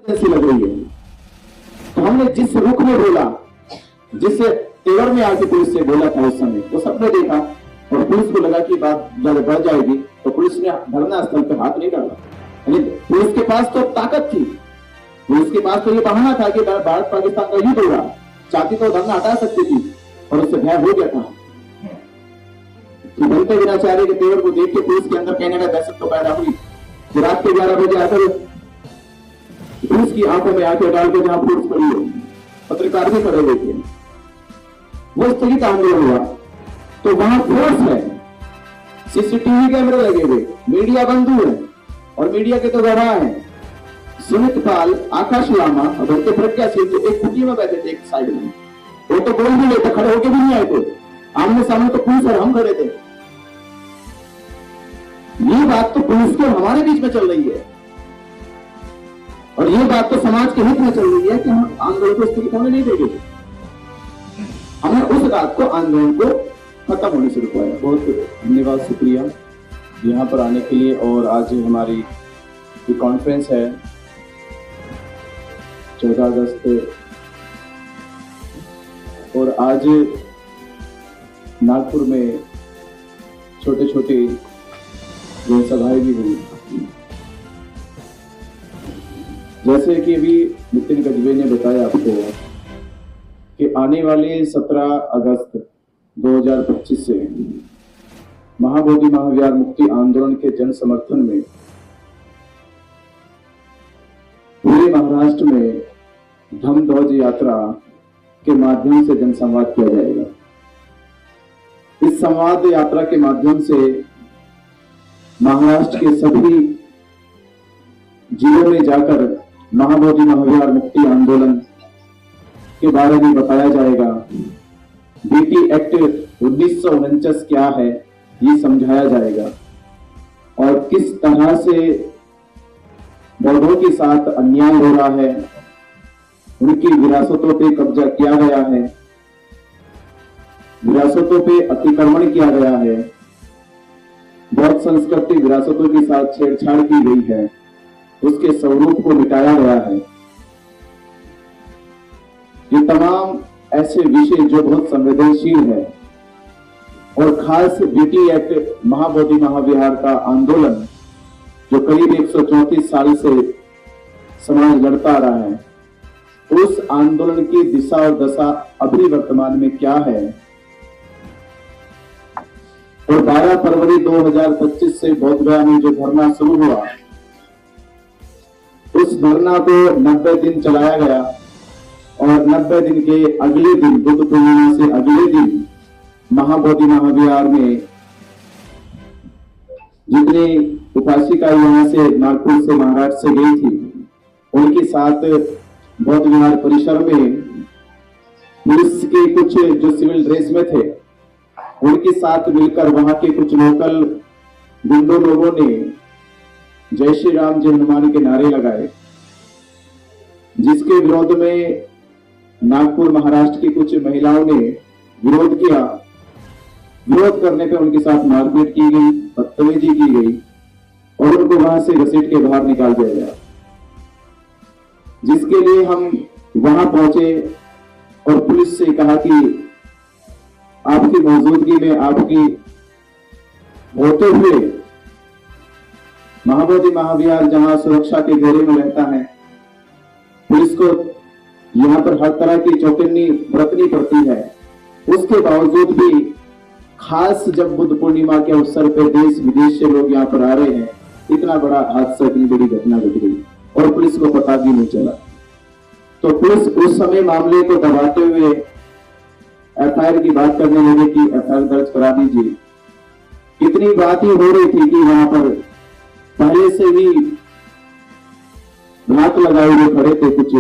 ऐसी लग रही है। तो हमने जिस रुख में बोला, जिस तेवर में आके पुलिस से बोला था उस समय, वो सबने देखा और पुलिस को लगा कि बात ज्यादा बढ़ जाएगी, तो पुलिस ने धरना स्थल पर हाथ नहीं डाला। यानी पुलिस के पास तो ताकत थी, पुलिस के पास तो ये बहाना था कि भारत पाकिस्तान का युद्ध हो रहा, चाहती तो धरना हटा सकती थी, और उससे भय हो गया था। बनते वीराचार्य के तेवर को देख के पुलिस के अंदर कहने का दहशत तो पैदा हुई। रात के 11 बजे आकर पुलिस की आंखों में आंखें डाल के जहां पुलिस खड़ी है, पत्रकार भी खड़े हुए थे, वो स्थगित आंदोलन हुआ। तो वहां फोर्स है, सीसीटीवी कैमरे लगे हुए, मीडिया बंधु है, और मीडिया के तो गवाह हैं सुमित पाल, आकाश लामा और प्रज्ञा सिंह, जो एक कुटी में बैठे थे एक साइड में, वो तो बोल भी नहीं थे, खड़े होके भी नहीं आए थे, आमने सामने तो पुलिस और हम खड़े थे। ये बात तो पुलिस के हमारे बीच में चल रही है, और ये बात तो समाज के हित में चल रही है कि हम आंदोलन को स्थगित होने नहीं देंगे। हमने उस रात को आंदोलन को खत्म होने से रुकवाया। बहुत धन्यवाद, शुक्रिया यहाँ पर आने के लिए। और आज हमारी कॉन्फ्रेंस है 14 अगस्त, और आज नागपुर में छोटे छोटे जनसभाएं भी हुई। जैसे कि अभी नितिन गजबे ने बताया आपको कि आने वाले 17 अगस्त 2025 से महाबोधि महाविहार मुक्ति आंदोलन के जन समर्थन में पूरे महाराष्ट्र में धम्म ध्वज यात्रा के माध्यम से जनसंवाद किया जाएगा। इस संवाद यात्रा के माध्यम से महाराष्ट्र के सभी जिलों में जाकर महाबोधि महाविहार मुक्ति आंदोलन के बारे में बताया जाएगा। बीटी एक्ट 1949 क्या है ये समझाया जाएगा, और किस तरह से बौद्धों के साथ अन्याय हो रहा है, उनकी विरासतों पे कब्जा किया गया है, विरासतों पे अतिक्रमण किया गया है, बौद्ध संस्कृति विरासतों के साथ छेड़छाड़ की गई है, उसके स्वरूप को मिटाया गया है। ये तमाम ऐसे विषय जो बहुत संवेदनशील है, और खास बीटी एक्ट महाबोधि महाविहार का आंदोलन जो करीब 134 साल से समाज लड़ता आ रहा है, उस आंदोलन की दिशा और दशा अभी वर्तमान में क्या है। और 12 फरवरी 2025 से बोधगया में जो धरना शुरू हुआ, उस धरना को 90 दिन चलाया गया, और 90 दिन के अगले दिन, बुद्ध पूर्णिमा से अगले दिन, महाबोधि महाविहार में जितनी उपासिका यहाँ से नागपुर से महाराष्ट्र से गई थी, उनके साथ बौद्ध विहार परिसर में पुलिस के कुछ जो सिविल ड्रेस में थे, उनके साथ मिलकर वहां के कुछ लोकल गुंडों लोगों ने जय श्री राम जय हनुमान के नारे लगाए, जिसके विरोध में नागपुर महाराष्ट्र की कुछ महिलाओं ने विरोध किया। विरोध करने पे उनके साथ मारपीट की गई, बदतमीजी की गई, और उनको वहां से घसीट के बाहर निकाल दिया गया। जिसके लिए हम वहां पहुंचे और पुलिस से कहा कि आपकी मौजूदगी में, आपकी होते हुए महाबोधि महाविहार जहां सुरक्षा के घेरे में रहता है, पुलिस को यहाँ पर हर तरह की चौकन्नी बरतनी पड़ती है। उसके बावजूद भी खास जब बुद्ध पूर्णिमा के अवसर पर देश विदेश से लोग यहाँ पर आ रहे हैं, इतना बड़ा हादसा, इतनी बड़ी घटना घट गई और पुलिस को पता भी नहीं चला। तो पुलिस उस समय मामले को दबाते हुए एफआईआर की बात करने लगे कि एफआईआर दर्ज करा दीजिए। इतनी बात ही हो रही थी कि वहां पर पहले से ही घात लगाए हुए खड़े थे कुछ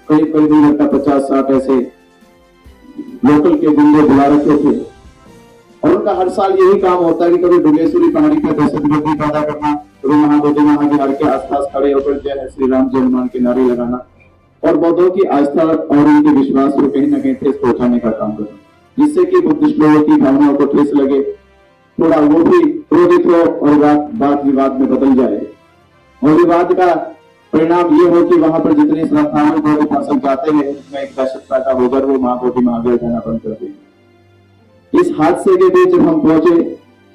करीब 50-60 ऐसे लोकल के गुंडे बुला रखे थे, और उनका हर साल यही काम होता है कि कभी डुगेश्वरी पहाड़ी पर दहशतगर्दी पैदा करना, कभी महाबोधि महाविहार के आसपास खड़े होकर जय श्री राम जय हनुमान के नारे लगाना, और बौद्धों की आस्था और उनके विश्वास को कहीं न कहीं ठेस पहुंचाने का काम करना, जिससे कि बुद्धिस्ट लोगों की भावनाओं को ठेस लगे, थोड़ा वो भी क्रोधित हो और बात विवाद में बदल जाए। और विवाद का परिणाम ये हो कि वहां पर जितने श्रद्धालु लोग दर्शन जाते हैं उसमें एक दहशत पैदा होकर वो महाबोधि महावीर जाना बंद कर दें। इस हादसे के बीच जब हम पहुंचे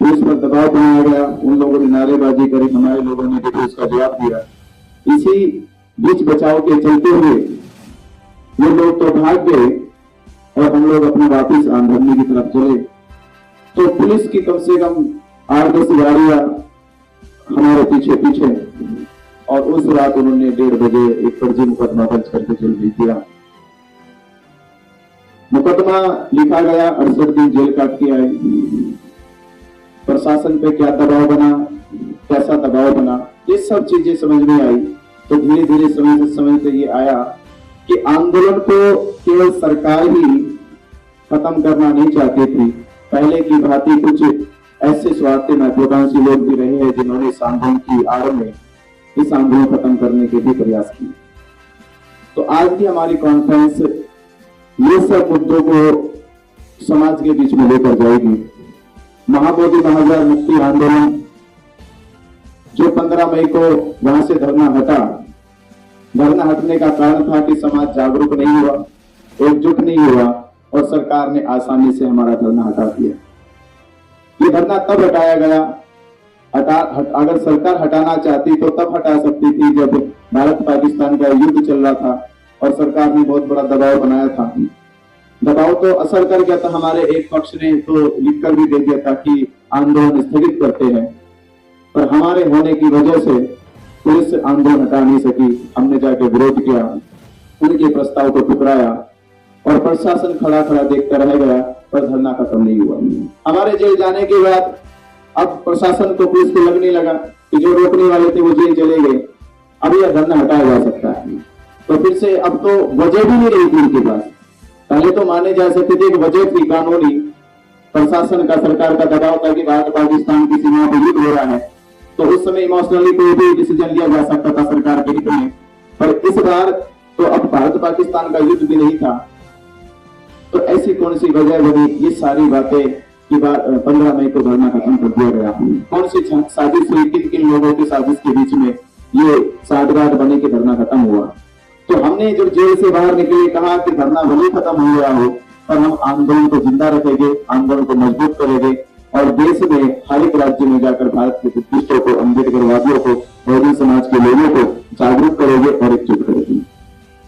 पुलिस पर दबाव बनाया गया, उन लोगों ने नारेबाजी करी, हमारे लोगों ने भी उसका जवाब दिया। इसी बीच बचाव के चलते हुए ये लोग तो भाग गए और हम लोग अपने वापिस आंधरनी की तरफ चले तो पुलिस की कम से कम 8-10 गाड़ियां हमारे पीछे पीछे, और उस रात उन्होंने 1:30 बजे एक फर्जी मुकदमा दर्ज करके जेल भेज दिया। मुकदमा लिखा गया, 68 दिन जेल काट के आए। प्रशासन पे क्या दबाव बना, कैसा दबाव बना, ये सब चीजें समझ में आई तो धीरे धीरे समझते ये आया कि आंदोलन को केवल सरकार ही खत्म करना नहीं चाहती थी। पहले की भांति कुछ ऐसे स्वार्थी महत्वाकांक्षी लोग भी रहे हैं जिन्होंने इस आंदोलन की आड़ में इस आंदोलन खत्म करने के भी प्रयास किए। तो आज की हमारी कॉन्फ्रेंस ये सब मुद्दों को समाज के बीच में लेकर जाएगी। महाबोधि महावीर मुक्ति आंदोलन जो 15 मई को वहां से धरना हटने का कारण था कि समाज जागरूक नहीं हुआ, एकजुट नहीं हुआ और सरकार ने आसानी से हमारा धरना हटा दिया। ये धरना तब हटाया गया, अगर सरकार हटाना चाहती तो तब हटा सकती थी जब भारत पाकिस्तान का युद्ध चल रहा था और सरकार ने बहुत बड़ा दबाव बनाया था। दबाव तो असर कर गया था, हमारे एक पक्ष ने तो लिखकर भी दे दिया था कि आंदोलन स्थगित करते हैं, पर हमारे होने की वजह से पुलिस आंदोलन हटा नहीं सकी। हमने जाके विरोध किया, उनके प्रस्ताव को ठुकराया और प्रशासन खड़ा खड़ा देखता रह गया, पर धरना खत्म नहीं हुआ। हमारे जेल जाने के बाद अब प्रशासन को पुलिस को लगने लगा कि जो रोकने वाले थे वो जेल चले गए, अब यह धरना हटाया जा सकता है। तो फिर से अब तो वजह भी नहीं रही थी उनके पास। पहले तो माने जा सकते थे कि वजह थी कानूनी, प्रशासन का, सरकार का दबाव था कि भारत पाकिस्तान की सीमा पर युद्ध हो रहा है, तो उस समय इमोशनली कोई भी डिसीजन लिया जा सकता था सरकार के हित में। पर इस बार तो अब भारत पाकिस्तान का युद्ध भी नहीं था, तो ऐसी कौन सी वजह बनी? ये सारी बातें कि 15 मई को धरना खत्म कर दिया गया। कौन सी साजिश हुई, किन किन लोगों की साजिश के बीच में ये साठगांठ बने कि धरना खत्म हुआ? तो हमने जब जेल से बाहर निकले कहा कि धरना भले खत्म हो गया हो, पर हम आंदोलन को जिंदा रखेंगे, आंदोलन को मजबूत करेंगे और देश में हर एक राज्य में जाकर भारत के बुद्धिस्टों को, अम्बेडकरवादियों को, बहुजन समाज के लोगों को जागरूक करेंगे और एकजुट करेंगे।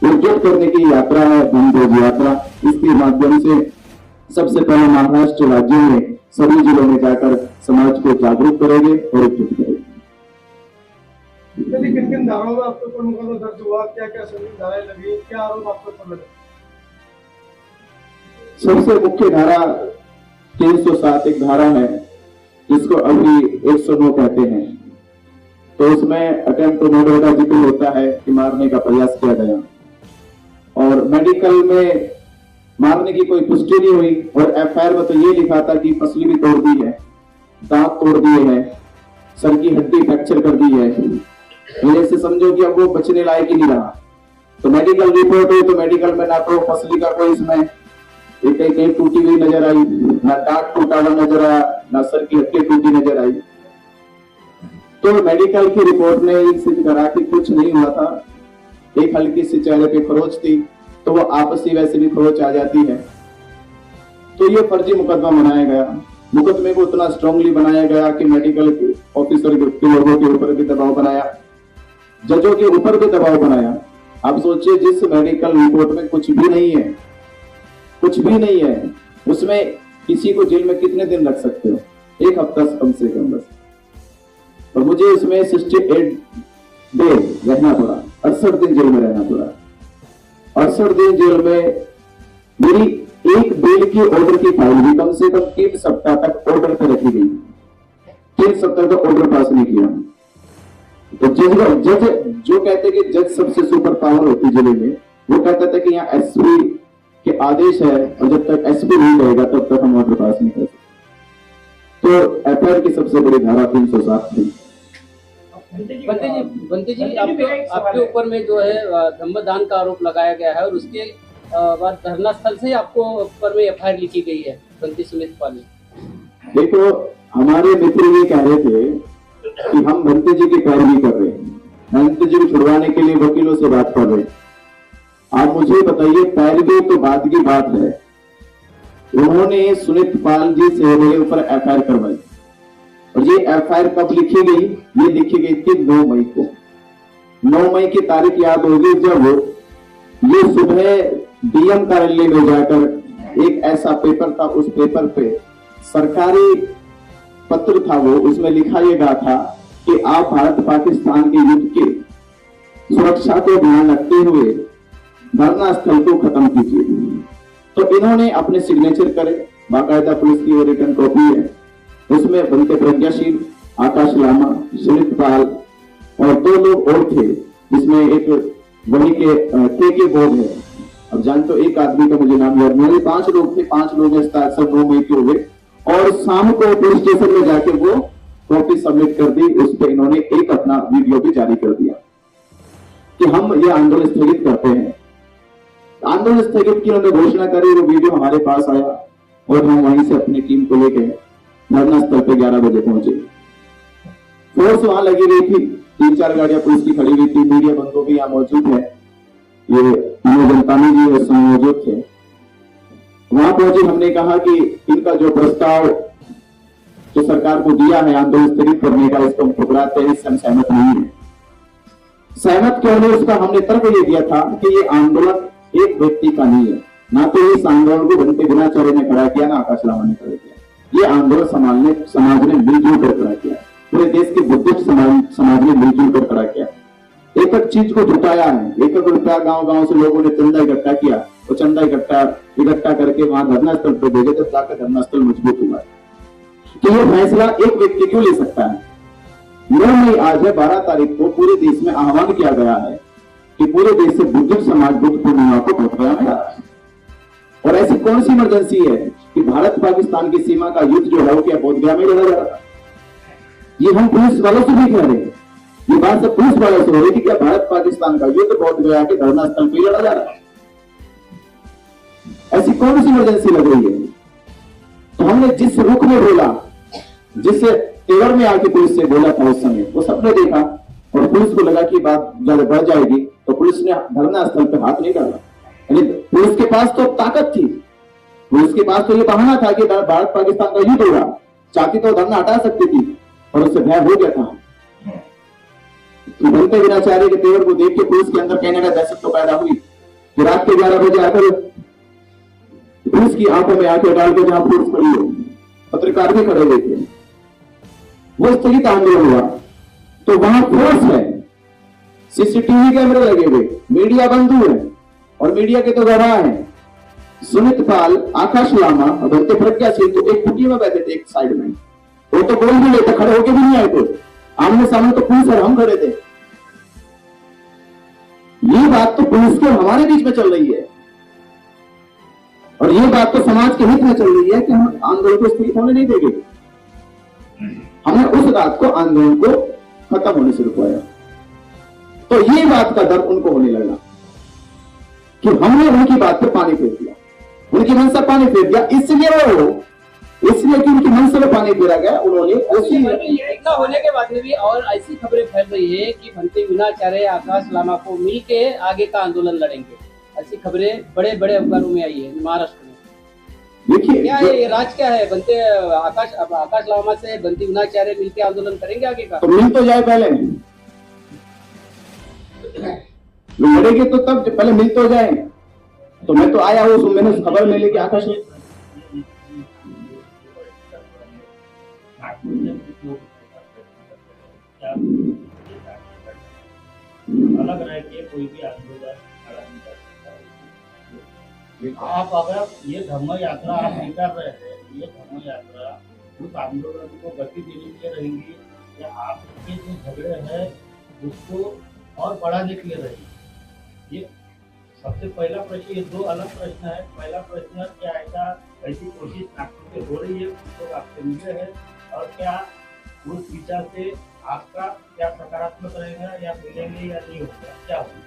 एकजुट करने की यात्रा है भूमिध्वज यात्रा। इसके माध्यम से सबसे पहले महाराष्ट्र राज्य में सभी जिलों में जाकर समाज को जागरूक करेंगे और एकजुट करेंगे। किन किन धाराओं में आपके ऊपर मुकदमा दर्ज हुआ, क्या क्या संगीन धाराएं लगी, क्या आरोप आपके ऊपर लगे? सबसे मुख्य धारा 307 एक धारा है जिसको अभी 109 कहते हैं। तो उसमें अटेम्प्ट टू मर्डर का जिक्र होता है कि मारने का प्रयास किया गया और मेडिकल में मारने की कोई पुष्टि नहीं हुई और एफआईआर में तो ये लिखा था कि पसली भी तोड़ दी है, दांत तोड़ दिए हैं, सर की हड्डी फ्रैक्चर कर दी है। मेरे से समझो कि अब वो बचने लायक ही नहीं रहा। तो मेडिकल रिपोर्ट हुई तो मेडिकल में ना तो पसली का कोई इसमें एक टूटी हुई नजर आई, ना दांत टूटा हुआ नजर आया, ना सर की हड्डी टूटी नजर आई। तो मेडिकल की रिपोर्ट ने सिद्ध करा कि कुछ नहीं हुआ था। एक हल्की सी चेहरे पे खरोच थी, तो वो आपसी वैसे भी खरोच आ जाती है। तो ये फर्जी मुकदमा बनाया गया। मुकदमे को उतना स्ट्रांगली बनाया गया कि मेडिकल ऑफिसर के लोगों के ऊपर भी दबाव बनाया, जजों के ऊपर भी दबाव बनाया। आप सोचिए जिस मेडिकल रिपोर्ट में कुछ भी नहीं है, कुछ भी नहीं है, उसमें किसी को जेल में कितने दिन रख सकते हो? 1 हफ्ता कम से कम बस। और मुझे इसमें 68 डे रहना पड़ा, 68 दिन जेल में रहना पड़ा। 68 दिन जेल में मेरी एक बेल की ऑर्डर की फाइल भी कम से कम 3 सप्ताह तक ऑर्डर पर रखी गई। 3 सप्ताह तक ऑर्डर पास नहीं किया। तो जज जो कहते कि जज सबसे सुपर पावर होती जिले में, वो कहता था कि यहाँ एसपी के आदेश है और जब तक एसपी नहीं रहेगा तब तक हम ऑर्डर पास नहीं कर सकते। तो एफआईआर की सबसे बड़ी धारा 307 थी। बंटी जी आपके ऊपर में जो है धम्मदान का आरोप लगाया गया है और उसके बाद धरना स्थल से आपको ऊपर में एफआईआर लिखी गई है बंटी सुमित पाल। देखो हमारे मित्र ये कह रहे थे कि हम बंटी जी की पैरवी कर रहे हैं, इंतजाम छुड़वाने के लिए वकीलों से बात कर रहे हैं। आप मुझे बताइए, पैरवी तो बाद की बात है, उन्होंने सुनीत पाल जी से मेरे ऊपर एफआईआर करवाई और ये एफआईआर कब लिखी गई? ये लिखी गई थी 9 मई को। 9 मई की तारीख याद होगी जब ये सुबह डीएम कार्यालय में जाकर एक ऐसा पेपर था, उस पेपर पे सरकारी पत्र था वो, उसमें लिखा ये गया था कि आप भारत पाकिस्तान के युद्ध के सुरक्षा को ध्यान रखते हुए धरना स्थल को खत्म कीजिए। तो इन्होंने अपने सिग्नेचर करे, बाकायदा पुलिस की रिटर्न कॉपी है, उसमें बनते प्रज्ञाशील, आकाश लामा, सुनीत पाल और 2 लोग और थे, इसमें एक वही के बोर्ड है। अब जान तो एक आदमी का मुझे नाम याद नहीं, 5 लोग थे, 5 लोग सब 9 मई के हुए और शाम को पुलिस स्टेशन में जाके वो कॉपी सबमिट कर दी। उस पर इन्होंने एक अपना वीडियो भी जारी कर दिया कि हम ये आंदोलन स्थगित करते हैं। आंदोलन स्थगित की उन्होंने घोषणा करी, वो वीडियो हमारे पास आया और हम वहीं से अपनी टीम को लेके धरना स्थल पे 11 बजे पहुंचे। फोर्स वहां लगी हुई थी, 3-4 गाड़ियां पुलिस की खड़ी हुई थी, मीडिया बंधु भी यहाँ मौजूद है, ये जनतानी जी और समय मौजूद थे। वहां पहुंचे, हमने कहा कि इनका जो प्रस्ताव जो सरकार को दिया है आंदोलन स्थगित करने का, इसको हम ठुकराते हैं, इससे हम सहमत नहीं है। सहमत क्यों नहीं? उसका हमने तर्क ये दिया था कि ये आंदोलन एक व्यक्ति का नहीं है, ना तो इस आंदोलन को बनते गुनाचार्य ने खड़ा किया, ना आकाश लामा ने खड़ा किया। ये आंदोलन समाज ने मिलजुल कर खड़ा किया, पूरे देश के बुद्धिस्ट समाज ने मिलजुल कर खड़ा किया। एक एक चीज को जुटाया है, एक एक रुपया गांव से लोगों ने चंदा इकट्ठा किया, वो चंदा इकट्ठा करके वहां धरना स्थल पर भेजे, तब जाकर धरना स्थल मजबूत हुआ। तो ये फैसला एक व्यक्ति क्यों ले सकता है? 9 मई आज है, 12 तारीख को पूरे देश में आह्वान किया गया है कि पूरे देश से बुद्धिस्ट समाज बुद्ध पूर्णिमा को मनाया जा रहा है। और ऐसी कौन सी इमरजेंसी है कि भारत पाकिस्तान की सीमा का युद्ध जो है वो क्या बोधगया में लड़ा जा रहा है? ये हम पुलिस वालों से भी कह रहे हैं, ये बात सब पुलिस वालों से हो रही है कि क्या भारत पाकिस्तान का युद्ध बोधगया के धरना स्थल पर लड़ा जा रहा है? ऐसी कौन सी इमरजेंसी लग रही है? तो हमने जिस रुख में बोला, जिस तेवर में आके पुलिस से बोला था उस समय, वो सबने देखा और पुलिस को लगा कि बात ज्यादा बढ़ जाएगी, तो पुलिस ने धरना स्थल पर हाथ नहीं डाला। यानी पुलिस के पास तो ताकत थी, पुलिस के पास तो ये बहाना था कि भारत पाकिस्तान का युद्ध होगा, चाहती तो धरना हटा सकती थी और उससे भय हो गया था। तो बनते विनाचार्य के तेवर को देख के पुलिस के अंदर कहने का दहशत तो पैदा हुई कि रात के 11 बजे आकर पुलिस की आंखों में आंखें डाल के जहां पुलिस खड़ी हो, पत्रकार भी खड़े हुए थे, वो स्थगित आंदोलन हुआ। तो वहां फोर्स है, सीसीटीवी कैमरे लगे हुए, मीडिया बंधु है और मीडिया के तो गवाह हैं। सुनीत पाल, आकाश लामा और बनते प्रज्ञाशील तो एक कुटी में बैठे थे एक साइड में, वो तो बोल भी लेते, खड़े होके भी नहीं आए थे, आमने सामने तो पुलिस और हम खड़े थे। ये बात तो पुलिस के हमारे बीच में चल रही है और ये बात तो समाज के हित में चल रही है कि हम आंदोलन को स्थगित होने नहीं देंगे। हमने उस रात को आंदोलन को खत्म होने से रुकवाया। तो ये बात का डर उनको होने लगा कि हमने उनकी बात पर पानी फेर दिया, उनकी मनसा पानी फेर दिया, इसलिए कि उनकी मनसा में पानी फेरा गया। उन्होंने इतना होने के बाद में भी और ऐसी खबरें फैल रही है कि भंते विनाचार्य आकाश लामा को मिल के आगे का आंदोलन लड़ेंगे, ऐसी खबरें बड़े बड़े अखबारों में आई है महाराष्ट्र में। देखिए क्या है ये राज, क्या है? बनते आकाश लामा से बनते विनाचार्य मिलकर आंदोलन करेंगे आगे का? तो मिल तो जाए, पहले लड़ेंगे तो तब, पहले मिल तो जाए। तो मैं तो आया हूँ, मैंने उस खबर में लेके आकाश अलग रह के कोई भी आंदोलन खड़ा नहीं कर सकता। आप अगर ये धम्म यात्रा आप निकाल रहे हैं, ये धम्म यात्रा उस आंदोलन को गति देने के लिए रहेंगी या आपके जो झगड़े हैं उसको और बढ़ाने के लिए रहेंगी? ये सबसे पहला प्रश्न, ये 2 अलग प्रश्न है। पहला प्रश्न, क्या ऐसी कोशिश नागपुर से हो रही है, उसको आपसे मिले हैं और क्या उस विचार से आपका क्या सकारात्मक रहेगा या मिलेंगे या नहीं होगा, क्या होगा?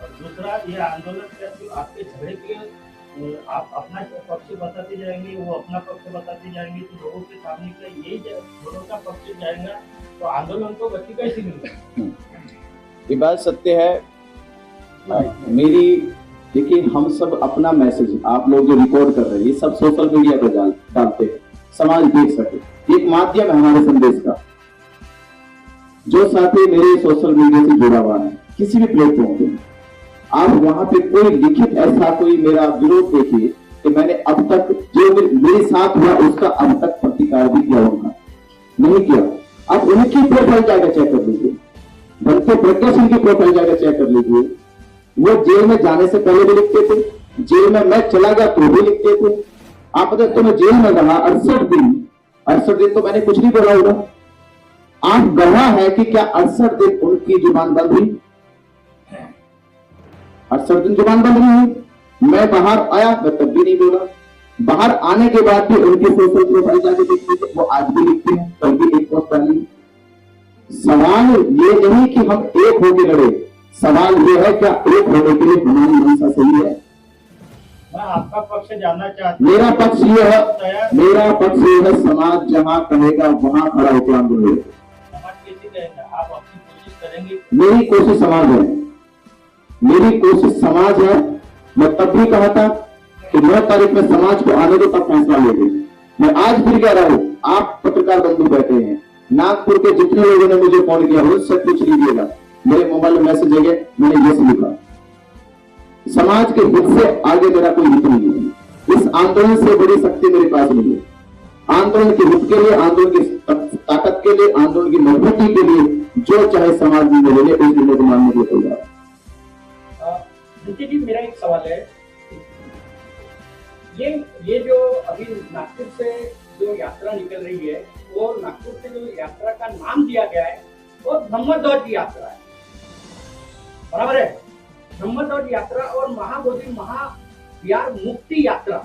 और दूसरा, ये आंदोलन क्या सिर्फ आपके झगड़े के आप अपना पक्ष बताते जाएंगे, वो अपना पक्ष बताते जाएंगे, तो लोगों के सामने का यही दोनों का पक्ष जाएगा तो आंदोलन को गति कैसे मिलेगी? ये बात सत्य है। मेरी देखिए, हम सब अपना मैसेज आप लोग जो रिकॉर्ड कर रहे हैं ये सब सोशल मीडिया पर डालते हैं, समाज देख सके, एक माध्यम है हमारे संदेश का। जो साथी मेरे सोशल मीडिया से जुड़ा हुआ है किसी भी प्लेटफॉर्म पे, आप वहां पे कोई लिखित ऐसा कोई मेरा विरोध देखिए कि मैंने अब तक जो मेरे साथ हुआ उसका अब तक प्रतिकार भी किया होगा, नहीं किया। आप उनकी प्रोफाइल जाकर चेक कर लीजिए, बनते प्रज्ञा सिंह की प्रोफाइल जाकर चेक कर लीजिए। वो जेल में जाने से पहले भी लिखते थे, जेल में मैं चला गया तो भी लिखते थे। आप पता तो मैं जेल में रहा 68 दिन तो मैंने कुछ नहीं बोला होगा। आप गवाह है कि क्या 68 दिन उनकी जुबान बंद हुई? 68 दिन जुबान बंद नहीं हुई। मैं बाहर आया, मैं तब भी नहीं बोला। बाहर आने के बाद भी उनके सोशल प्रोफाइल जाके देखते थे, वो आज भी लिखते हैं, कल भी एक पोस्ट डाली। सवाल ये नहीं कि हम एक होकर लड़े, सवाल ये है क्या एक होने के लिए हमारी मंशा सही है? मैं आपका पक्ष जानना चाहता हूं। मेरा पक्ष ये है, समाज जहां कहेगा वहां खड़ा होकर आंदोलन। समाज कैसे कहेगा? आप अपनी कोशिश करेंगे? मेरी कोशिश समाज है। मैं तब भी कहा था कि 9 तारीख में समाज को आने दो, तब फैसला लेंगे। मैं आज फिर कह रहा हूं, आप पत्रकार बंधु बैठे हैं, नागपुर के जितने लोगों ने मुझे फोन किया उससे पूछ लीजिएगा, मेरे मोबाइल में मैसेज है, मैंने ये लिखा, समाज के हित से आगे मेरा कोई हित नहीं है। इस आंदोलन से बड़ी शक्ति मेरे पास नहीं है। आंदोलन के हित के लिए, आंदोलन की ताकत के लिए, आंदोलन की मजबूती के लिए जो चाहे समाज में ले ले, उस निर्णय को मानने के लिए तैयार। जी, मेरा एक सवाल है, ये जो अभी नागपुर से जो यात्रा निकल रही है, वो नागपुर से जो यात्रा का नाम दिया गया है वो ब्रह्मध्वज यात्रा है, बराबर है? ब्रह्मध्वज यात्रा और महाबोधि महाविहार मुक्ति यात्रा,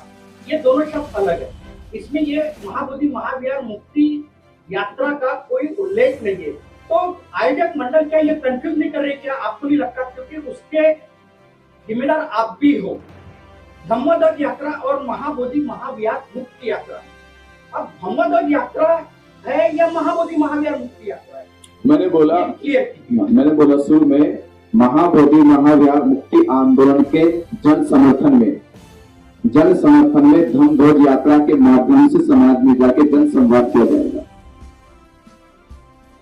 ये दोनों शब्द अलग है। इसमें ये महाबोधि महाविहार मुक्ति यात्रा का कोई उल्लेख नहीं है। तो आयोजक मंडल क्या ये कंफ्यूज नहीं कर रहे? क्या आपको नहीं लगता? क्योंकि उसके जिम्मेदार आप भी हो। ब्रह्मध्वज यात्रा और महाबोधि महाविहार मुक्ति यात्रा, अब ब्रह्मध्वज यात्रा है या महाबोधि महाविहार मुक्ति यात्रा है? मैंने बोला शुरू में, महाबोधि महाविहार मुक्ति आंदोलन के जन समर्थन में धम्मध्वज यात्रा के माध्यम से समाज में जाके जन संवाद किया जाएगा।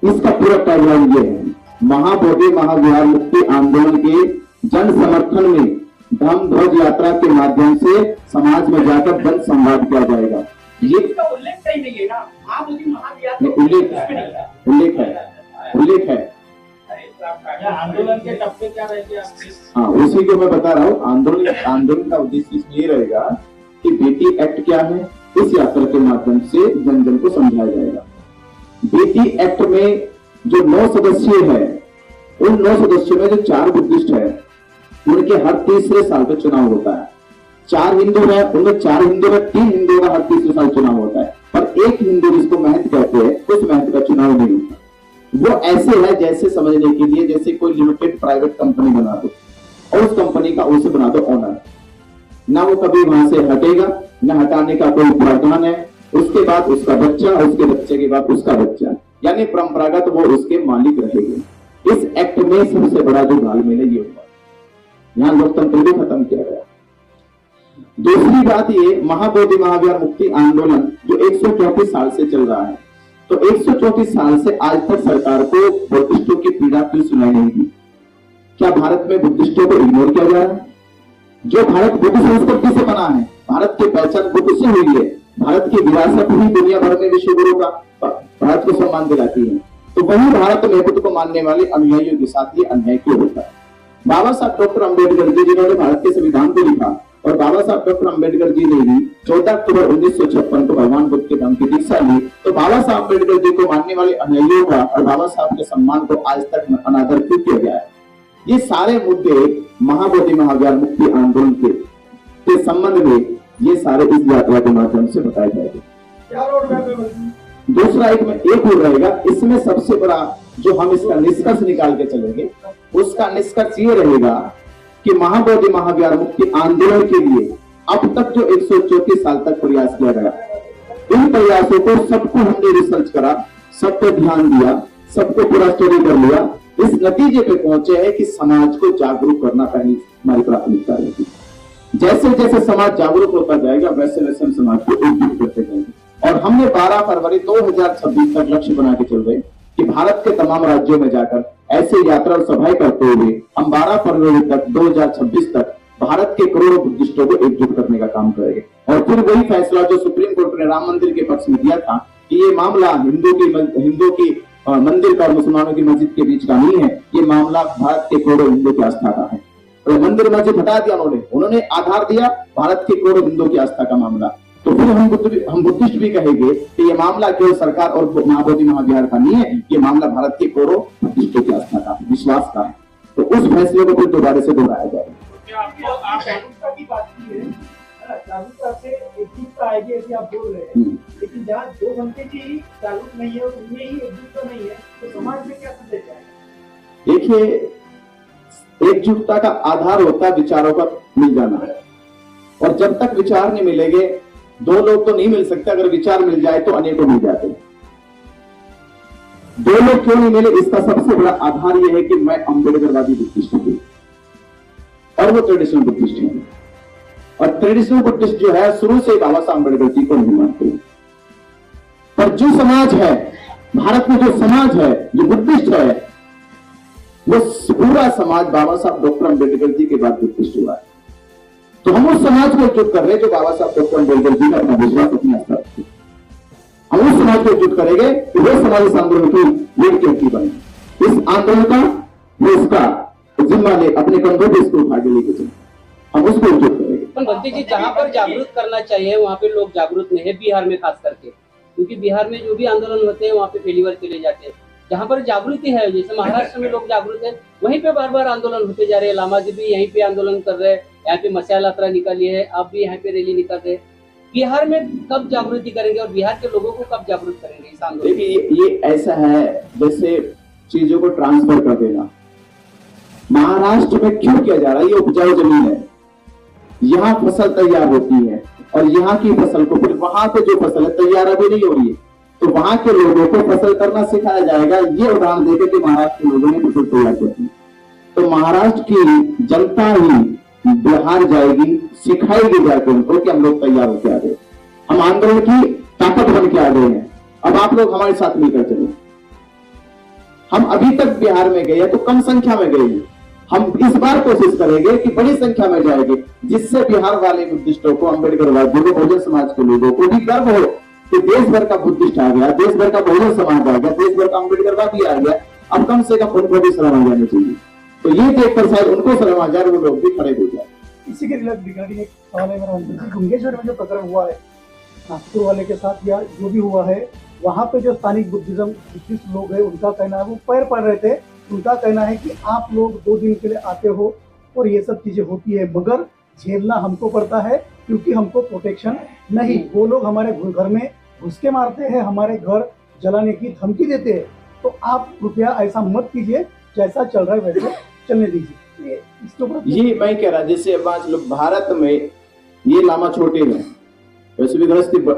इसका पूरा टैगलाइन ये है, महाबोधि महाविहार मुक्ति आंदोलन के जन समर्थन में धम्मध्वज यात्रा के माध्यम से समाज में जाकर जन संवाद किया जाएगा। ये इसका उल्लेख कहीं नहीं है ना? महाबोधि महाविहार उल्लेख है। आंदोलन के टप्पे क्या रहेंगे आपके? हाँ, उसी को मैं बता रहा हूँ। आंदोलन का उद्देश्य इसमें ये रहेगा कि बेटी एक्ट क्या है, इस यात्रा के माध्यम से जन जन को समझाया जाएगा। बेटी एक्ट में जो 9 सदस्य है, उन 9 सदस्यों में जो 4 बुद्धिस्ट है, उनके हर तीसरे साल पे चुनाव होता है। 4 हिंदू है, उनमें 4 हिंदू में 3 हिंदुओं का हर तीसरे साल चुनाव होता है, पर एक हिंदू जिसको महंत कहते हैं, उस महंत का चुनाव नहीं होता। वो ऐसे है जैसे समझने के लिए जैसे कोई लिमिटेड प्राइवेट कंपनी बना दो और उस कंपनी का उसे बना दो ओनर, ना वो कभी वहां से हटेगा, ना हटाने का कोई प्रावधान है। उसके बाद उसका बच्चा, उसके बच्चे के बाद उसका बच्चा, यानी परंपरागत वो उसके मालिक रहेंगे। इस एक्ट में सबसे बड़ा जो घालमेल है ये हुआ, यहाँ लोकतंत्र भी खत्म किया गया। दूसरी बात ये, महाबोधि महाविहार मुक्ति आंदोलन जो 134 साल से चल रहा है, तो 134 साल से आज तक सरकार को बुद्धिस्टों की पीड़ा क्यों सुनाई नहीं दी? क्या भारत में बुद्धिस्टों को इग्नोर किया जा रहा है? जो भारत बुद्ध संस्कृति से बना है, भारत की पहचान बुद्ध से हुई है, भारत की विरासत ही दुनिया भर में विश्व गुरु का भारत को सम्मान दिलाती है, तो वही भारत में बुद्ध को मानने वाले अनुयायियों के साथ ये अन्याय क्यों होता है? बाबा साहब डॉक्टर अम्बेडकर जी, जिन्होंने भारत के संविधान को लिखा, और बाबा साहब डॉक्टर अम्बेडकर जी ने भी 14 अक्टूबर 1956 को भगवान बुद्ध के धम्म की दीक्षा ली, तो बाबा साहब अम्बेडकर जी को मानने वाले अनुयायियों का और बाबा साहब के सम्मान को आज तक अनादर क्यों किया गया है? ये सारे मुद्दे महाबोधि महाविहार मुक्ति आंदोलन के संबंध में ये सारे इस यात्रा के माध्यम से बताए जाएंगे। दूसरा एक हो रहेगा, इसमें सबसे बड़ा जो हम इसका निष्कर्ष निकाल के चलेंगे, उसका निष्कर्ष ये रहेगा कि महाबोधि महाविहार मुक्ति आंदोलन के लिए अब तक जो 134 साल तक प्रयास किया गया, इन प्रयासों को सबको हमने रिसर्च करा, सब पे ध्यान दिया, सबको पूरा स्टडी कर लिया, इस नतीजे पे पहुंचे हैं कि समाज को जागरूक करना पहली हमारी प्राथमिकता रहेगी। जैसे जैसे समाज जागरूक होता जाएगा वैसे वैसे हम समाज को एकजुट करते जाएंगे। और हमने 12 फरवरी 2026 तक लक्ष्य बना के चल रहे कि भारत के तमाम राज्यों में जाकर ऐसे यात्रा और सभाएं करते हुए हम 12 फरवरी तक 2026 तक भारत के करोड़ों बुद्धिस्टों को एकजुट करने का काम करेंगे। और फिर वही फैसला जो सुप्रीम कोर्ट ने राम मंदिर के पक्ष में दिया था कि ये मामला हिंदू की मंदिर का और मुसलमानों की मस्जिद के बीच का नहीं है, ये मामला भारत के करोड़ों हिंदू की आस्था का है। तो मंदिर मस्जिद हटा दिया उन्होंने आधार दिया भारत के करोड़ों हिंदू की आस्था का मामला। तो फिर हम बुद्धिस्ट भी कहेंगे कि ये मामला केवल सरकार और महाबोधि महाविहार का नहीं है, ये मामला भारत के करोड़ों बुद्धिस्टों की आस्था का, विश्वास का है। तो उस फैसले को फिर दोबारा से दोहराया जाएगा। आप जागरूकता की बात की है, जागरूकता से एकजुटता आएगी ऐसे आप बोल रहे हैं, लेकिन जहाँ 2 घंटे की जागरूक नहीं है और उनमें ही एकजुटता नहीं है तो समाज में क्या संदेश जाएगा? देखिए, एकजुटता का आधार होता है विचारों का मिल जाना है, और जब तक विचार नहीं मिलेंगे 2 लोग तो नहीं मिल सकते, अगर विचार मिल जाए तो अनेकों मिल जाते हैं। 2 लोग क्यों नहीं मिले, इसका सबसे बड़ा आधार यह है कि मैं अम्बेडकरवादी बुद्धिस्ट हूं और वो ट्रेडिशनल बुद्धिस्ट है। और ट्रेडिशनल बुद्धिस्ट जो है शुरू से बाबा साहब अम्बेडकर जी को नहीं मानते। पर जो समाज है भारत में, जो समाज है जो बुद्धिस्ट है, वो पूरा समाज बाबा साहब डॉक्टर अम्बेडकर जी के बाद बुद्धिस्ट हुआ है। तो हम उस समाज को एकजुट कर रहे हैं जो बाबा साहब डॉक्टर अम्बेडकर जी का अपना विश्वास, अपनी आस्था रखते हैं। हम उस समाज को एकजुट करेंगे कि वो समाज इस आंदोलन की लीड क्यों बने, इस आंदोलन का वो उसका जिम्मा ले, अपने कंधों पर इसको उठा के लेके चले, हम उसको एकजुट करेंगे। बंटी जी, जहाँ पर जागरूक करना चाहिए वहाँ पे लोग जागरूक नहीं है, बिहार में खास करके, क्योंकि बिहार में जो भी आंदोलन होते हैं वहाँ पे फेलिवर चले जाते हैं। जहाँ पर जागृति है, जैसे महाराष्ट्र में लोग जागरूक है, वहीं पे बार बार आंदोलन होते जा रहे हैं। लामा जी भी यहीं पे आंदोलन कर रहे हैं, यहाँ पे मशाल यात्रा निकाली है, आप भी यहाँ पे रैली निकाल रहे हैं। बिहार में कब जागृति करेंगे और बिहार के लोगों को कब जागरूक करेंगे इस आंदोलन? देखिए, ये ऐसा है जैसे चीजों को ट्रांसफर कर देना। महाराष्ट्र में क्यों किया जा रहा है, ये उपजाऊ जमीन है, यहाँ फसल तैयार होती है और यहाँ की फसल को फिर वहां पे जो फसल है तैयार अभी नहीं हो रही है, तो वहां के लोगों को फसल करना सिखाया जाएगा। ये उदाहरण देकर कि महाराष्ट्र के लोगों ने फसल तैयार की, तो महाराष्ट्र की जनता ही बिहार जाएगी, सिखाएगी जाकर उनको कि हम लोग तैयार होकर आ गए, हम आंदोलन की ताकत बन के आ गए हैं, अब आप लोग हमारे साथ मिलकर चलो। हम अभी तक बिहार में गए तो कम संख्या में गए हैं, हम इस बार कोशिश करेंगे कि बड़ी संख्या में जाएंगे, जिससे बिहार वाले बुद्धिस्टों को, अम्बेडकरवादियों को, बहुजन समाज के लोगों को भी गर्व हो कि देश भर का बुद्धिस्ट आ गया, देश भर का बहुजन समाज आ गया, देश भर का अम्बेडकरवादी आ गया, अब कम से कम उनको भी शर्म आ जानी चाहिए। तो ये देखकर शायद उनको शर्म आ जाए, वो लोग भी खड़े हो जाए। इसी के रिगार्डिंग एक सवाल है मेरा, गंगेश्वर में जो प्रकरण हुआ है नागपुर वाले के साथ या जो भी हुआ है, वहाँ पे जो स्थानिक बुद्धिस्ट लोग हैं उनका कहना है, वो पैर पड़ रहे थे, उनका कहना है कि आप लोग 2 दिन के लिए आते हो और ये सब चीजें होती है, मगर झेलना हमको पड़ता है क्योंकि हमको प्रोटेक्शन नहीं, वो लोग हमारे घर में घुस के मारते हैं, हमारे घर जलाने की धमकी देते हैं, तो आप कृपया ऐसा मत कीजिए, जैसा चल रहा है वैसे चलने दीजिए। इसके ऊपर ये मैं कह रहा, जैसे भारत में ये लामा छोटे हैं, वैसे भी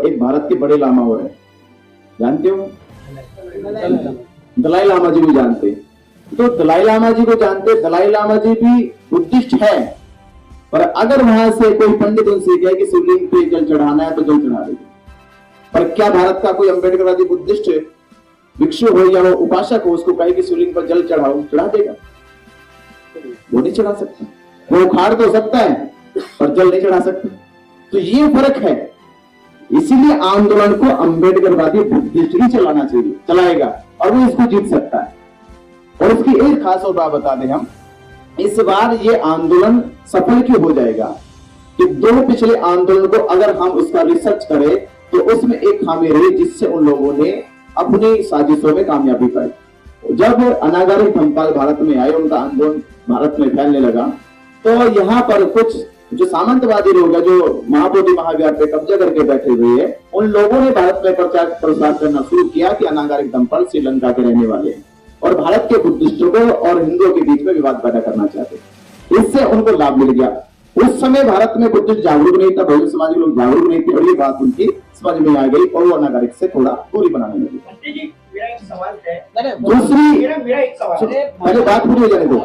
एक भारत के बड़े लामा हो रहे हैं, जानते हो, दलाई लामा जी भी जानते हैं। तो दलाई लामा जी को जानते, दलाई लामा जी भी बुद्धिस्ट है, पर अगर वहां से कोई पंडित उनसे कहे कि शिवलिंग पे जल चढ़ाना है तो जल चढ़ा देंगे। पर क्या भारत का कोई अम्बेडकरवादी बुद्धिस्ट भिक्षु हो या वो उपासक हो, उसको कहे कि शिवलिंग पर जल चढ़ाओ, चढ़ा देगा? वो नहीं चढ़ा सकता, वो उखाड़ तो सकता है पर जल नहीं चढ़ा सकता। तो ये फर्क है, इसीलिए आंदोलन को अम्बेडकरवादी बुद्धिस्ट ही चलाना चाहिए, चलाएगा और वो इसको जीत सकता है। और उसकी एक खास और बात बता दें हम, इस बार ये आंदोलन सफल क्यों हो जाएगा कि 2 पिछले आंदोलन को अगर हम उसका रिसर्च करें तो उसमें एक खामी रही जिससे उन लोगों ने अपनी साजिशों में कामयाबी पाई। जब अनागरिक धर्मपाल भारत में आए, उनका आंदोलन भारत में फैलने लगा, तो यहाँ पर कुछ जो सामंतवादी लोग हैं, जो महाबोधि महाविहार पे कब्जा करके बैठे हुए हैं, उन लोगों ने भारत में प्रचार प्रसार करना शुरू किया कि अनागरिक धर्मपाल श्रीलंका के रहने वाले हैं और भारत के बुद्धिस्टों को और हिंदुओं के बीच में विवाद पैदा करना चाहते। इससे उनको लाभ मिल गया। उस समय भारत में बुद्धिस्ट जागरूक नहीं था, बहुजन समाज के लोग जागरूक नहीं थे और ये बात उनकी समझ में आ गई और वो अनागरिक से थोड़ा दूरी बनाने लगे। जी, मेरा एक सवाल है, दूसरी मेरा एक सवाल है। पहले बात पूरी हो जाने दो।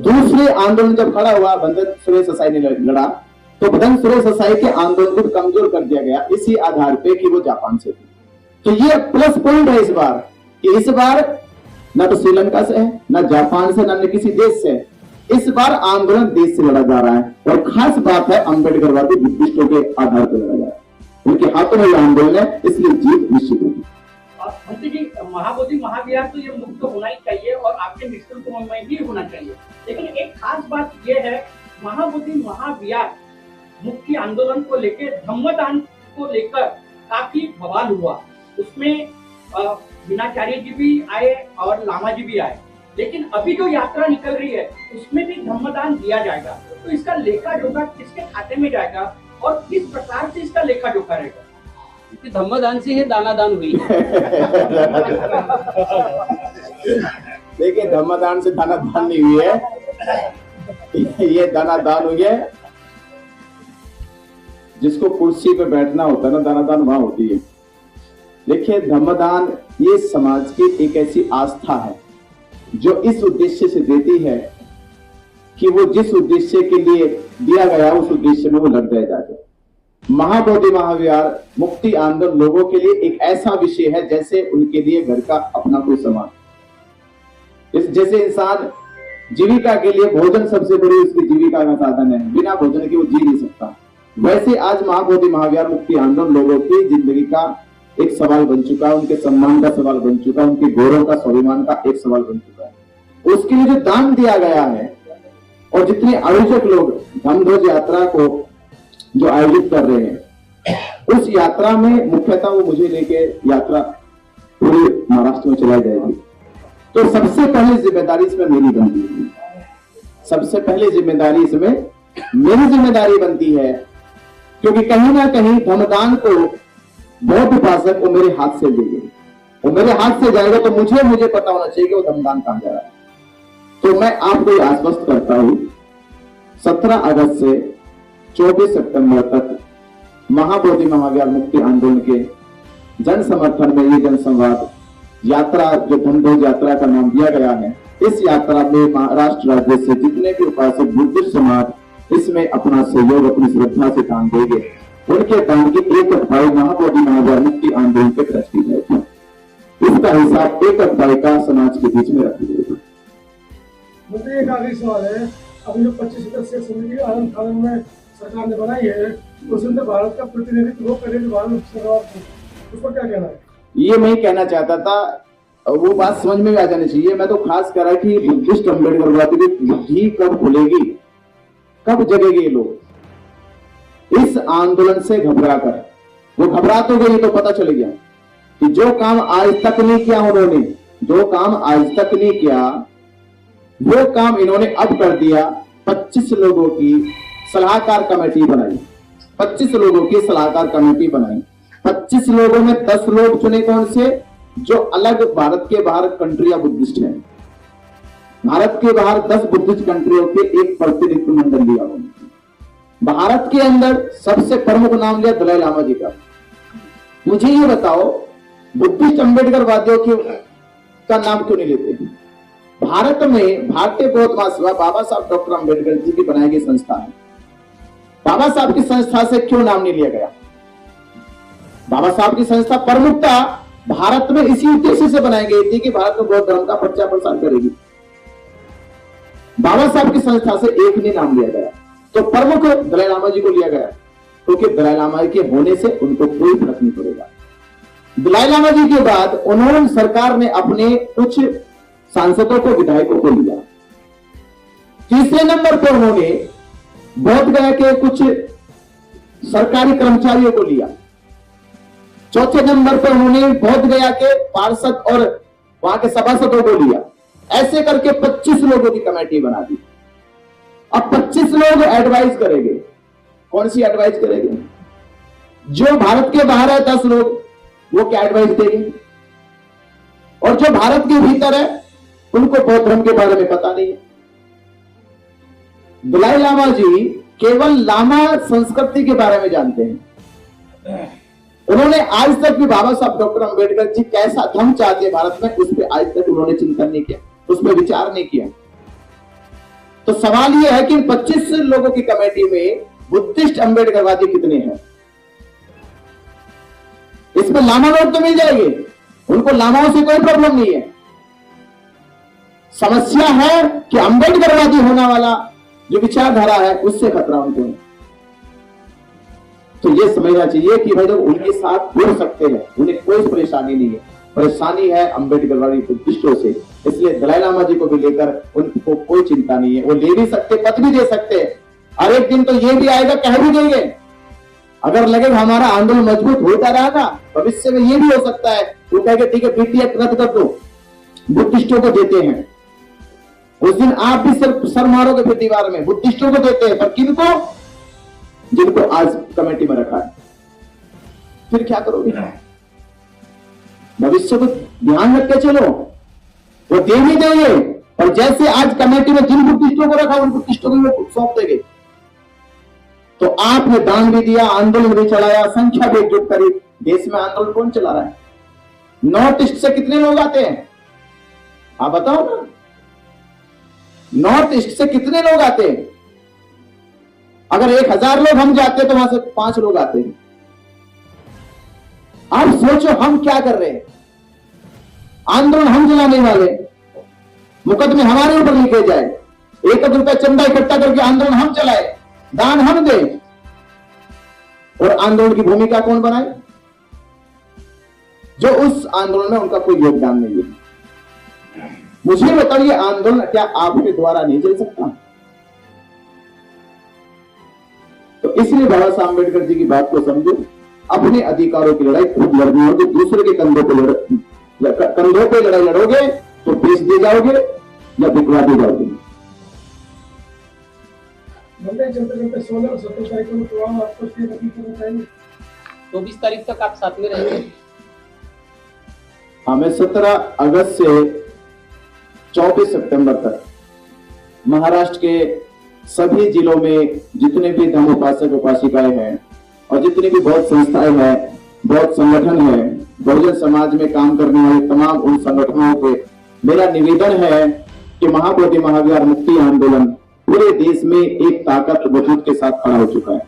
दूसरे आंदोलन जब खड़ा हुआ बंधन सुरेश देसाई ने लड़ा, तो बंधन सुरेश देसाई के आंदोलन को कमजोर कर दिया गया इसी आधार पे कि वो जापान से थे। तो ये प्लस पॉइंट है इस बार कि इस बार ना तो श्रीलंका से है, ना जापान से, ना किसी देश से। इस बार आंदोलन देश से लड़ा जा रहा है और खास बात है अम्बेडकरवादी बुद्धिस्टों के आधार पर लड़ा जा रहा है। उनके हाथों में यह आंदोलन है, इसलिए जीत निश्चित होगी। भंती जी, महाबोधि महाविहार तो ये मुक्त होना ही चाहिए और आपके निःशुल्क में भी होना चाहिए, लेकिन एक खास बात ये है, महाबोधि महाविहार मुक्ति आंदोलन को लेकर, धम्मदान को लेकर काफी बवाल हुआ। उसमें मीनाचार्य जी भी आए और लामा जी भी आए, लेकिन अभी जो यात्रा निकल रही है उसमें भी धम्मदान दिया जाएगा। तो इसका लेखा जोखा किसके खाते में जाएगा और किस प्रकार से इसका लेखा जोखा रहेगा? धम्मदान से ही दानादान हुई। देखिए, धम्मदान से दानादान नहीं हुई है, ये दानादान हुई है। जिसको कुर्सी पे बैठना होता है ना, दानादान वहां होती है। देखिए, धम्मदान ये समाज की एक ऐसी आस्था है जो इस उद्देश्य से देती है कि वो जिस उद्देश्य के लिए दिया गया उस उद्देश्य में वो लग जाए जाके। महाबोधि महाविहार मुक्ति आंदोलन लोगों के लिए एक ऐसा विषय है जैसे उनके लिए घर का अपना कोई सामान। जैसे इंसान जीविका के लिए भोजन सबसे बड़ी उसकी जीविका का साधन है, बिना भोजन के वो जी नहीं सकता, वैसे आज महाबोधि महाविहार मुक्ति आंदोलन लोगों की जिंदगी का एक सवाल बन चुका है, उनके सम्मान का सवाल बन चुका है, उनके गौरव का, स्वाभिमान का एक सवाल बन चुका है। उसके लिए जो दान दिया गया है और जितने आयोजक लोग धम्मध्वज यात्रा को जो आयोजित कर रहे हैं, उस यात्रा में मुख्यतः वो मुझे लेके यात्रा पूरे महाराष्ट्र में चलाई जाएगी। तो सबसे पहले जिम्मेदारी इसमें मेरी बनती है, सबसे पहले जिम्मेदारी इसमें मेरी जिम्मेदारी बनती है, क्योंकि कहीं ना कहीं धम्मदान को बौद्ध उपासक वो मेरे हाथ से देंगे, वो मेरे हाथ से जाएगा तो मुझे पता होना चाहिए कि वो धम्मदान कहां जा रहा है। तो मैं आपको आश्वस्त करता हूं, 17 अगस्त से 24 सितंबर तक महाबोधि महाविहार मुक्ति आंदोलन के जन समर्थन में ये जनसंवाद यात्रा, जो धम्मध्वज यात्रा का नाम दिया गया है, इस यात्रा में महाराष्ट्र राज्य से जितने भी उपासक बुद्धिस्ट समाज इसमें अपना सहयोग, अपनी श्रद्धा से दान देंगे, उनके दान की 1/2 महाबोधि महाविहार मुक्ति आंदोलन के ट्रस्ट की जाएगी। इसका हिसाब 1/2 का समाज के बीच में रख दिया। मुझे एक आखिरी सवाल है, अभी जो 25 सदस्यीय समिति आनंद कानून में सरकार ने बनाई है, उसके अंदर भारत का प्रतिनिधित्व वो करे जो भारत सरकार, उसको क्या कहना है? ये मैं कहना चाहता था, वो बात समझ में भी आ जानी चाहिए। मैं तो खास करा कि बुद्धिस्ट अम्बेडकरवादी की बुद्धि कब खुलेगी, कब जगेंगे ये लोग इस आंदोलन से घबरा कर। वो घबरा तो गई तो पता चल गया कि जो काम आज तक नहीं किया उन्होंने, जो काम आज तक नहीं किया वो काम इन्होंने अब कर दिया। 25 लोगों की सलाहकार कमेटी बनाई, 25 लोगों की सलाहकार कमेटी बनाई। 25 लोगों में 10 लोग चुने, कौन से? जो अलग भारत के बाहर कंट्रियां बुद्धिस्ट हैं। भारत के बाहर 10 बुद्धिस्ट कंट्रियों के एक प्रतिनिधित्व मंडल लिया उन्होंने। भारत के अंदर सबसे प्रमुख नाम लिया दलाई लामा जी का। मुझे ये बताओ, बुद्धिस्ट अम्बेडकरवादियों का नाम क्यों नहीं लेते? भारत में भारतीय बौद्ध महासभा बाबा साहब डॉक्टर अम्बेडकर जी की बनाई गई संस्था है। बाबा साहब की संस्था से क्यों नाम नहीं लिया गया? बाबा साहब की संस्था प्रमुखता भारत में इसी उद्देश्य से बनाई गई थी कि भारत में बौद्ध धर्म का प्रचार प्रसार करेगी। बाबा साहब की संस्था से एक नहीं नाम लिया गया, तो प्रमुख दलाई लामा जी को लिया गया, क्योंकि दलाई लामा के होने से उनको कोई फर्क नहीं पड़ेगा। दलाई लामा जी के बाद उन्होंने सरकार ने अपने कुछ सांसदों को, विधायकों को लिया। तीसरे नंबर पर उन्होंने बोध गया के कुछ सरकारी कर्मचारियों को लिया। चौथे नंबर पर उन्होंने बोध गया के पार्षद और वहां के सभासदों को लिया। ऐसे करके 25 लोगों की कमेटी बना दी। अब 25 लोग एडवाइस करेंगे। कौन सी एडवाइस करेंगे? जो भारत के बाहर है 10 लोग, वो क्या एडवाइस देंगे? और जो भारत के भीतर है उनको बौद्ध धर्म के बारे में पता नहीं है। दलाई लामा जी केवल लामा संस्कृति के बारे में जानते हैं। उन्होंने आज तक भी बाबा साहब डॉक्टर अंबेडकर जी कैसा धर्म चाहते हैं भारत में, उस पर आज तक उन्होंने चिंतन नहीं किया, उस पर विचार नहीं किया। तो सवाल यह है कि 25 लोगों की कमेटी में बुद्धिस्ट अंबेडकरवादी कितने हैं? इसमें लामा लोग तो मिल जाएंगे, उनको लामाओं से कोई प्रॉब्लम नहीं है। समस्या है कि अंबेडकरवादी होने वाला जो विचारधारा है उससे खतरा उनको है। तो ये समझना चाहिए कि भाई लोग उनके साथ जुड़ सकते हैं, उन्हें कोई परेशानी नहीं है। परेशानी है अंबेडकरवादी बुद्धिस्टों से, इसलिए दलाई लामा जी को भी लेकर उनको कोई चिंता नहीं है। वो ले भी सकते, पद भी दे सकते हैं, और एक दिन तो ये भी आएगा, कह भी देंगे। अगर लगेगा हमारा आंदोलन मजबूत होता रहेगा, भविष्य में ये भी हो सकता है वो कहेंगे ठीक है बीटी एक्ट रद्द कर दो, बुद्धिस्टों को देते हैं। उस दिन आप भी सर मारोगे फिर दीवार में, बुद्धिस्टों को देते हैं, पर किनको? जिनको आज कमेटी में रखा है। फिर क्या करोगे? भविष्य को ध्यान रख के चलो, वो दे भी देंगे, और जैसे आज कमेटी में जिन बुद्धिस्टों को रखा उन बुद्धिस्टों को वो सौंप देंगे। तो आपने दान भी दिया, आंदोलन भी चलाया, संख्या भी एकजुट करी। देश में आंदोलन कौन चला रहा है? नॉर्थ ईस्ट से कितने लोग आते हैं आप बताओ ना? नॉर्थ ईस्ट से कितने लोग आते हैं? अगर 1000 लोग हम जाते हैं तो वहां से 5 लोग आते हैं। आप सोचो हम क्या कर रहे हैं? आंदोलन हम चलाने वाले, मुकदमे हमारे ऊपर लिखे जाए, 1 रुपया चंदा इकट्ठा करके आंदोलन हम चलाए, दान हम दें, और आंदोलन की भूमिका कौन बनाए? जो उस आंदोलन में उनका कोई योगदान नहीं है। मुझे बताइए आंदोलन क्या आपके द्वारा नहीं चल सकता? तो इसलिए बाबा साहब अम्बेडकर जी की बात को समझो, अपने अधिकारों की लड़ाई खुद लड़नी होगी। दूसरे के कंधों पे लड़ाई लड़ोगे तो बेच दे जाओगे या बिकवा दे जाओगे। चलते चलते 16 और 17 तारीख को प्रोग्राम आपको नक्की करना चाहिए। 24 तारीख तक आप साथ में रहेंगे? हमें 17 अगस्त से 24 सितंबर तक महाराष्ट्र के सभी जिलों में जितने भी धर्म उपासक उपासिकाएं हैं और जितनी भी बहुत संस्थाएं हैं, बहुत संगठन है, बहुजन समाज में काम करने वाले तमाम उन संगठनों के मेरा निवेदन है कि महाबोधि महाविहार मुक्ति आंदोलन पूरे देश में एक ताकत वजूद के साथ खड़ा हो चुका है।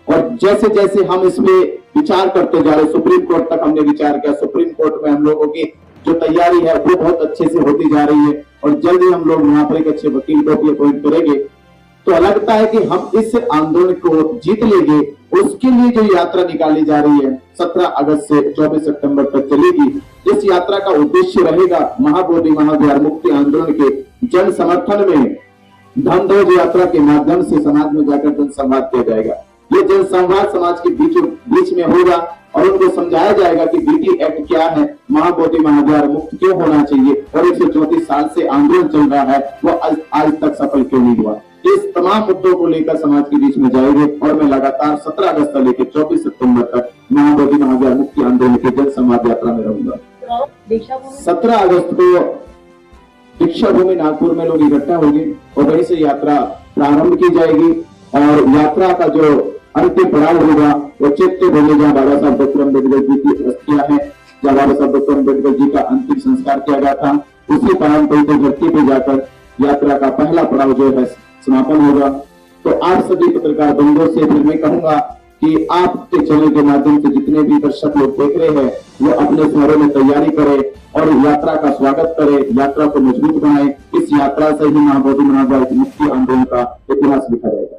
और जैसे जैसे हम इसमें विचार करते जा रहे, सुप्रीम कोर्ट तक हमने विचार किया, सुप्रीम कोर्ट में हम लोगों की जो तैयारी है वो बहुत अच्छे से होती जा रही है, और जल्दी हम लोग वहां पर एक अच्छे वकील को भी अपॉइंट करेंगे। तो लगता है कि हम इस आंदोलन को जीत लेंगे। उसके लिए जो यात्रा निकाली जा रही है 17 अगस्त से 24 सितंबर तक चलेगी। इस यात्रा का उद्देश्य रहेगा महाबोधि महाविहार मुक्ति आंदोलन के जन समर्थन में धम्मध्वज यात्रा के माध्यम से समाज में जाकर जन संवाद किया जाएगा। ये जन संवाद समाज के बीच में होगा और उनको समझाया जाएगा कि बीटी एक्ट क्या है, महाबोधि महाविहार मुक्त क्यों होना चाहिए, और 134 साल से आंदोलन चल रहा है वो आज तक सफल क्यों नहीं हुआ। इस तमाम मुद्दों को लेकर समाज के बीच में जाएंगे और मैं लगातार 17 अगस्त से लेकर 24 सितंबर तक महाबोधि महाविहार मुक्ति आंदोलन की जन संवाद यात्रा में रहूंगा। 17 अगस्त को दीक्षा भूमि नागपुर में लोग इकट्ठा होंगे और वहीं से यात्रा प्रारंभ की जाएगी, और यात्रा का जो अंतिम पड़ाव होगा वो चैत्य भूमि जहाँ बाबा साहब डॉक्टर अम्बेडकर जी की अस्थियां है, जहाँ बाबा साहब डॉक्टर अम्बेडकर जी का अंतिम संस्कार किया गया था, उसी पारंपरिक धरती पे जाकर यात्रा का पहला पड़ाव जो है समापन होगा। तो आप सभी पत्रकार बंधुओं से फिर मैं कहूंगा कि आपके चैनल के माध्यम से जितने भी दर्शक लोग देख रहे हैं वो अपने शहरों में तैयारी करें और यात्रा का स्वागत करें, यात्रा को मजबूत बनाएं। इस यात्रा से ही महाबोधि महाविहार मुक्ति आंदोलन का इतिहास लिखा जाएगा।